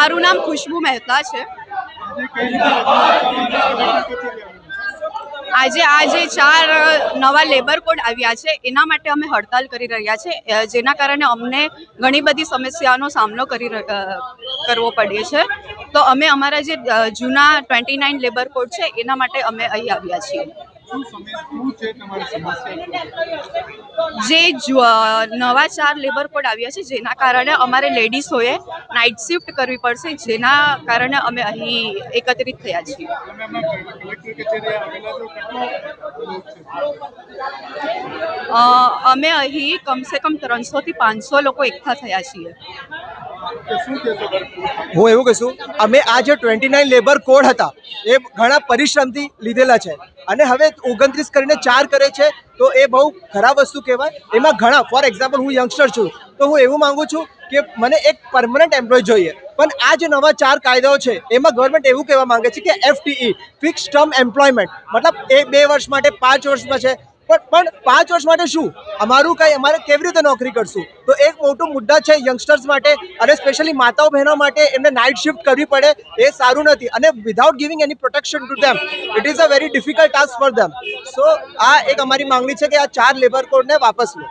મારું નામ ખુશ્બુ મહેતા છે. આજે આ જે 4 નવા લેબર કોડ આવ્યા છે એના માટે અમે હડતાલ કરી રહ્યા છે, જેના કારણે અમને ઘણી બધી સમસ્યાનો સામનો કરવો પડે છે. તો અમે અમારા જે જૂના 29 લેબર કોડ છે એના માટે અમે અહીં આવ્યા છીએ. જે નવા 4 લેબર કોડ આવ્યા છે જેના કારણે અમારે લેડીઝોએ નાઇટ શિફ્ટ કરવી પડશે, જેના કારણે અમે અહીં એકત્રિત થયા છીએ. અમે અહીં કમસે કમ 300 થી 500 લોકો એકઠા થયા છીએ. હું એવું કહીશું, અમે આ જે 29 લેબર કોડ હતા એ ઘણા પરિશ્રમથી લીધેલા છે અને હવે 29 કરીને 4 કરે છે, તો એ બહુ ખરાબ વસ્તુ કહેવાય. એમાં ઘણા, ફોર એક્ઝામ્પલ હું યંગસ્ટર છું તો હું એવું માંગુ છું કે મને એક પરમનન્ટ એમ્પ્લોય જોઈએ, પણ આ જે નવા 4 કાયદાઓ છે એમાં ગવર્મેન્ટ એવું કહેવા માંગે છે કે FTE ફિક્સ ટર્મ એમ્પ્લોયમેન્ટ, મતલબ એ 2 વર્ષ માટે 5 વર્ષમાં છે, પણ 5 વર્ષ માટે શું, અમારે કેવી રીતે નોકરી કરશું? તો એક મોટું મુદ્દા છે યંગસ્ટર્સ માટે અને સ્પેશિયલી માતાઓ બહેનો માટે. એમને નાઇટ શિફ્ટ કરવી પડે એ સારું નથી અને without giving any protection to them it is a very difficult task for them. So આ એક અમારી માંગણી છે કે આ 4 લેબર કોડને વાપસ લો.